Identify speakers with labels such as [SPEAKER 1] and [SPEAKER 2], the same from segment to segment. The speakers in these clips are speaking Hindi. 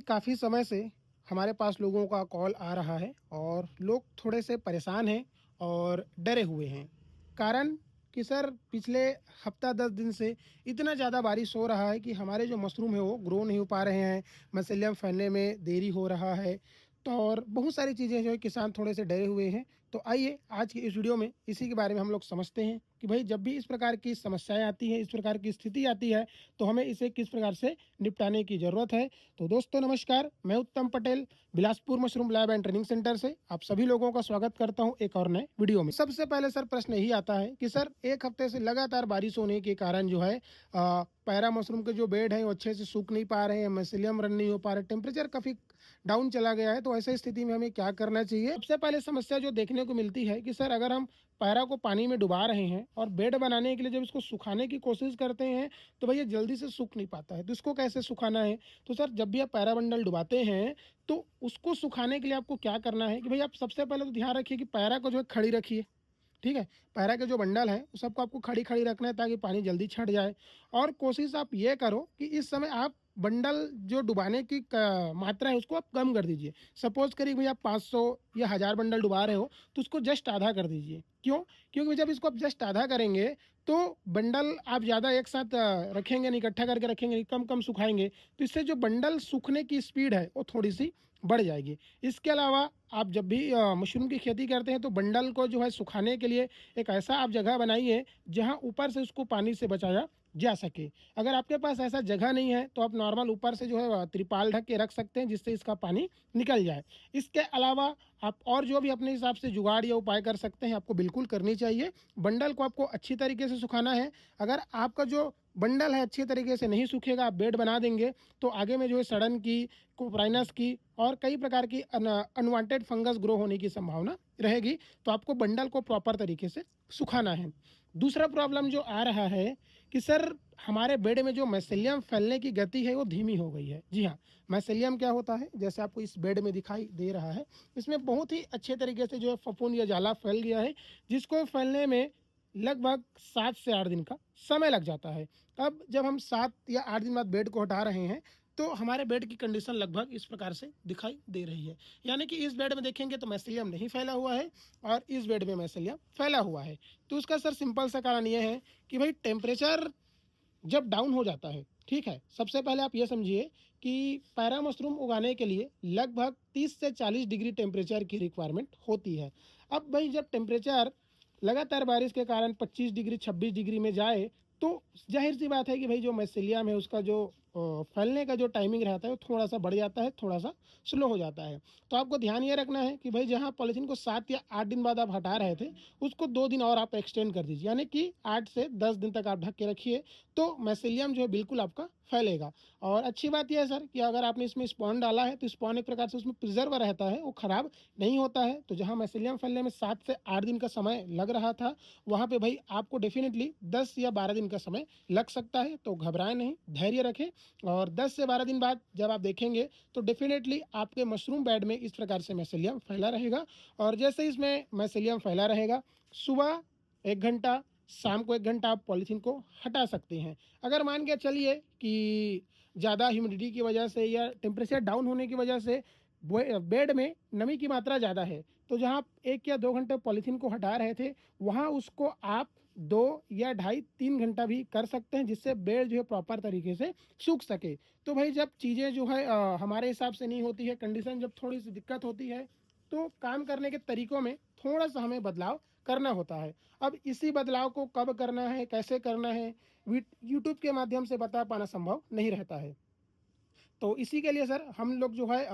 [SPEAKER 1] काफ़ी समय से हमारे पास लोगों का कॉल आ रहा है और लोग थोड़े से परेशान हैं और डरे हुए हैं। कारण कि सर पिछले हफ्ता 10 दिन से इतना ज़्यादा बारिश हो रहा है कि हमारे जो मशरूम है वो ग्रो नहीं हो पा रहे हैं, मिसेलियम फैलने में देरी हो रहा है। तो और बहुत सारी चीज़ें जो है किसान थोड़े से डरे हुए हैं। तो आइए आज की इस वीडियो में इसी के बारे में हम लोग समझते हैं कि भाई जब भी इस प्रकार की समस्याएँ आती हैं, इस प्रकार की स्थिति आती है, तो हमें इसे किस प्रकार से निपटाने की ज़रूरत है। तो दोस्तों नमस्कार, मैं उत्तम Patel Bilaspur mushroom lab and training centre से आप सभी लोगों का स्वागत करता हूं एक और नए वीडियो में। सबसे पहले सर प्रश्न यही आता है कि सर एक हफ्ते से लगातार बारिश होने के कारण जो है पैरा मशरूम के जो बेड हैं वो अच्छे से सूख नहीं पा रहे हैं, मिसेलियम रन नहीं हो पा रहे, टेम्परेचर काफ़ी डाउन चला गया है। तो ऐसी स्थिति में हमें क्या करना चाहिए? सबसे पहले समस्या जो देखने को मिलती है कि सर अगर हम पैरा को पानी में डुबा रहे हैं और बेड बनाने के लिए जब इसको सुखाने की कोशिश करते हैं तो भैया जल्दी से सूख नहीं पाता है। तो इसको कैसे सुखाना है? तो सर जब भी आप पैरा बंडल डुबाते हैं तो उसको सुखाने के लिए आपको क्या करना है कि भाई आप सबसे पहले तो ध्यान रखिए कि पैरा को जो है खड़ी रखिए। ठीक है, पैरा के जो बंडल है उस सबको आपको खड़ी खड़ी रखना है ताकि पानी जल्दी छट जाए। और कोशिश आप ये करो कि इस समय आप बंडल जो डुबाने की मात्रा है उसको आप कम कर दीजिए। सपोज करिए भाई आप 500 या 1000 बंडल डुबा रहे हो तो उसको जस्ट आधा कर दीजिए। क्यों? क्योंकि जब इसको आप जस्ट आधा करेंगे तो बंडल आप ज़्यादा एक साथ रखेंगे नहीं, इकट्ठा करके रखेंगे नहीं, कम कम सुखाएंगे तो इससे जो बंडल सूखने की स्पीड है वो थोड़ी सी बढ़ जाएगी। इसके अलावा आप जब भी मशरूम की खेती करते हैं तो बंडल को जो है सुखाने के लिए एक ऐसा आप जगह बनाइए जहां ऊपर से उसको पानी से बचाया जा सके। अगर आपके पास ऐसा जगह नहीं है तो आप नॉर्मल ऊपर से जो है त्रिपाल ढक के रख सकते हैं जिससे इसका पानी निकल जाए। इसके अलावा आप और जो भी अपने हिसाब से जुगाड़ या उपाय कर सकते हैं आपको बिल्कुल करनी चाहिए। बंडल को आपको अच्छी तरीके से सुखाना है। अगर आपका जो बंडल है अच्छी तरीके से नहीं सूखेगा, आप बेड बना देंगे तो आगे में जो है सड़न की, कोपराइनस की और कई प्रकार की अनवांटेड फंगस ग्रो होने की संभावना रहेगी। तो आपको बंडल को प्रॉपर तरीके से सुखाना है। दूसरा प्रॉब्लम जो आ रहा है कि सर हमारे बेड में जो माइसेलियम फैलने की गति है वो धीमी हो गई है। जी हाँ, माइसेलियम क्या होता है, जैसे आपको इस बेड में दिखाई दे रहा है, इसमें बहुत ही अच्छे तरीके से जो है फफूंद या जाला फैल गया है जिसको फैलने में लगभग 7 से 8 दिन का समय लग जाता है। अब जब हम 7 या 8 दिन बाद बेड को हटा रहे हैं तो हमारे बेड की कंडीशन लगभग इस प्रकार से दिखाई दे रही है। यानी कि इस बेड में देखेंगे तो माइसेलियम नहीं फैला हुआ है और इस बेड में माइसेलियम फैला हुआ है। तो उसका सर सिंपल सा कारण ये है कि भाई टेम्परेचर जब डाउन हो जाता है, ठीक है, सबसे पहले आप ये समझिए कि पैरा मशरूम उगाने के लिए लगभग 30 से 40 डिग्री टेम्परेचर की रिक्वायरमेंट होती है। अब भाई जब टेम्परेचर लगातार बारिश के कारण 25 डिग्री 26 डिग्री में जाए तो जाहिर सी बात है कि भाई जो माइसेलियम है उसका जो फैलने का जो टाइमिंग रहता है वो थोड़ा सा बढ़ जाता है, थोड़ा सा स्लो हो जाता है। तो आपको ध्यान ये रखना है कि भाई जहाँ पॉलीथीन को 7 या 8 दिन बाद आप हटा रहे थे उसको 2 दिन और आप एक्सटेंड कर दीजिए, यानी कि 8 से 10 दिन तक आप ढक के रखिए तो माइसेलियम जो है बिल्कुल आपका फैलेगा। और अच्छी बात यह है सर कि अगर आपने इसमें स्पॉन डाला है तो स्पॉन एक प्रकार से उसमें प्रिजर्व रहता है, वो खराब नहीं होता है। तो जहाँ माइसेलियम फैलने में 7 से 8 दिन का समय लग रहा था वहाँ पे भाई आपको डेफिनेटली 10 या 12 दिन का समय लग सकता है। तो घबराएं नहीं, धैर्य रखें और 10 से 12 दिन बाद जब आप देखेंगे तो डेफिनेटली आपके मशरूम बेड में इस प्रकार से माइसेलियम फैला रहेगा। और जैसे इसमें माइसेलियम फैला रहेगा, सुबह 1 घंटा, शाम को 1 घंटा आप पॉलीथीन को हटा सकते हैं। अगर मान के चलिए कि ज़्यादा ह्यूमिडिटी की वजह से या टेम्परेचर डाउन होने की वजह से बेड में नमी की मात्रा ज़्यादा है तो जहाँ आप 1 या 2 घंटे पॉलीथीन को हटा रहे थे वहाँ उसको आप 2 या ढाई 3 घंटा भी कर सकते हैं जिससे बेड जो है प्रॉपर तरीके से सूख सके। तो भाई जब चीज़ें जो है हमारे हिसाब से नहीं होती है, कंडीशन जब थोड़ी सी दिक्कत होती है तो काम करने के तरीकों में थोड़ा सा हमें बदलाव करना होता है। अब इसी बदलाव को कब करना है, कैसे करना है, यूट्यूब के माध्यम से बता पाना संभव नहीं रहता है। तो इसी के लिए सर हम लोग जो है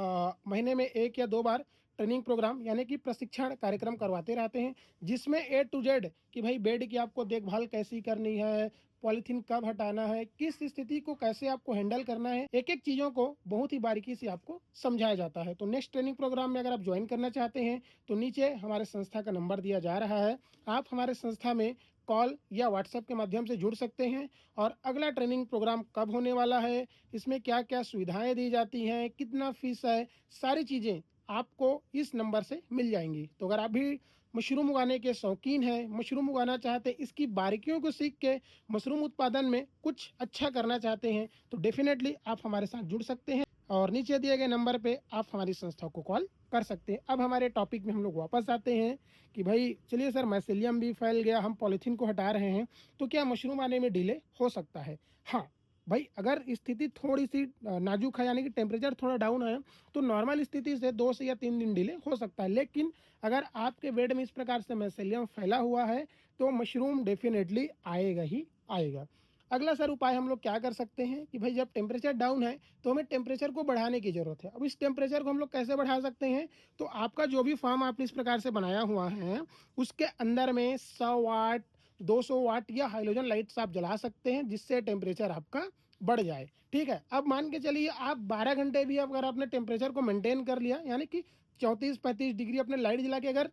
[SPEAKER 1] महीने में 1 या 2 बार ट्रेनिंग प्रोग्राम यानी कि प्रशिक्षण कार्यक्रम करवाते रहते हैं जिसमें A to Z कि भाई बेड की आपको देखभाल कैसी करनी है, पॉलीथीन कब हटाना है, किस स्थिति को कैसे आपको हैंडल करना है, एक एक चीज़ों को बहुत ही बारीकी से आपको समझाया जाता है। तो नेक्स्ट ट्रेनिंग प्रोग्राम में अगर आप ज्वाइन करना चाहते हैं तो नीचे हमारे संस्था का नंबर दिया जा रहा है, आप हमारे संस्था में कॉल या व्हाट्सएप के माध्यम से जुड़ सकते हैं। और अगला ट्रेनिंग प्रोग्राम कब होने वाला है, इसमें क्या क्या सुविधाएं दी जाती हैं, कितना फीस है, सारी चीज़ें आपको इस नंबर से मिल जाएंगी। तो अगर आप भी मशरूम उगाने के शौकीन हैं, मशरूम उगाना चाहते हैं, इसकी बारीकियों को सीख के मशरूम उत्पादन में कुछ अच्छा करना चाहते हैं तो डेफिनेटली आप हमारे साथ जुड़ सकते हैं। और नीचे दिए गए नंबर पे आप हमारी संस्था को कॉल कर सकते हैं। अब हमारे टॉपिक में हम लोग वापस आते हैं कि भाई चलिए सर, माइसेलियम भी फैल गया, हम पॉलीथीन को हटा रहे हैं, तो क्या मशरूम आने में डिले हो सकता है? हाँ भाई, अगर स्थिति थोड़ी सी नाजुक है, यानी कि टेम्परेचर थोड़ा डाउन है, तो नॉर्मल स्थिति से 2 से या 3 दिन डिले हो सकता है। लेकिन अगर आपके बेड में इस प्रकार से माइसेलियम फैला हुआ है तो मशरूम डेफिनेटली आएगा ही आएगा। अगला सर उपाय हम लोग क्या कर सकते हैं कि भाई जब टेम्परेचर डाउन है तो हमें टेम्परेचर को बढ़ाने की ज़रूरत है। अब इस टेम्परेचर को हम लोग कैसे बढ़ा सकते हैं? तो आपका जो भी फार्म आपने इस प्रकार से बनाया हुआ है, उसके अंदर में 100 वाट, 200 वाट या हाइलोजन लाइट्स आप जला सकते हैं, जिससे टेम्परेचर आपका बढ़ जाए। ठीक है, अब मान के चलिए आप 12 घंटे भी अगर आपने टेम्परेचर को मेंटेन कर लिया, यानी कि 34-35 डिग्री अपने लाइट जला के अगर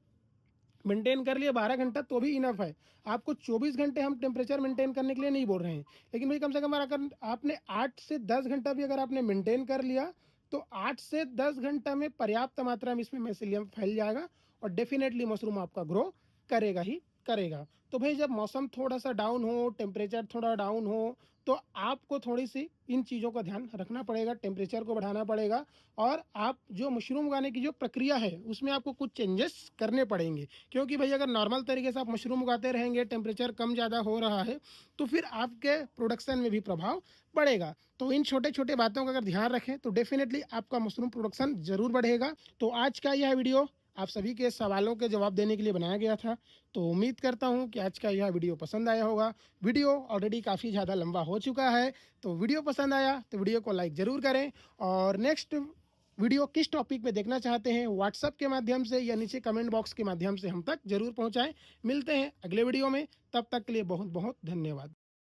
[SPEAKER 1] मेंटेन कर लिया 12 घंटा, तो भी इनफ है। आपको 24 घंटे हम टेम्परेचर मेंटेन करने के लिए नहीं बोल रहे हैं, लेकिन भाई कम से कम अगर आपने 8 से 10 घंटा भी अगर आपने मेंटेन कर लिया, तो 8 से 10 घंटा में पर्याप्त मात्रा में इसमें माइसेलियम फैल जाएगा और डेफिनेटली मशरूम आपका ग्रो करेगा ही करेगा। तो भाई जब मौसम थोड़ा सा डाउन हो, टेम्परेचर थोड़ा डाउन हो, तो आपको थोड़ी सी इन चीज़ों का ध्यान रखना पड़ेगा, टेम्परेचर को बढ़ाना पड़ेगा, और आप जो मशरूम उगाने की जो प्रक्रिया है उसमें आपको कुछ चेंजेस करने पड़ेंगे। क्योंकि भाई अगर नॉर्मल तरीके से आप मशरूम उगाते रहेंगे, टेम्परेचर कम ज़्यादा हो रहा है, तो फिर आपके प्रोडक्शन में भी प्रभाव पड़ेगा। तो इन छोटे छोटे बातों का अगर ध्यान रखें तो डेफिनेटली आपका मशरूम प्रोडक्शन ज़रूर बढ़ेगा। तो आज का यह वीडियो आप सभी के सवालों के जवाब देने के लिए बनाया गया था। तो उम्मीद करता हूँ कि आज का यह वीडियो पसंद आया होगा। वीडियो ऑलरेडी काफ़ी ज़्यादा लंबा हो चुका है, तो वीडियो पसंद आया तो वीडियो को लाइक ज़रूर करें, और नेक्स्ट वीडियो किस टॉपिक पे देखना चाहते हैं व्हाट्सएप के माध्यम से या नीचे कमेंट बॉक्स के माध्यम से हम तक जरूर पहुंचाएं। मिलते हैं अगले वीडियो में, तब तक के लिए बहुत बहुत धन्यवाद।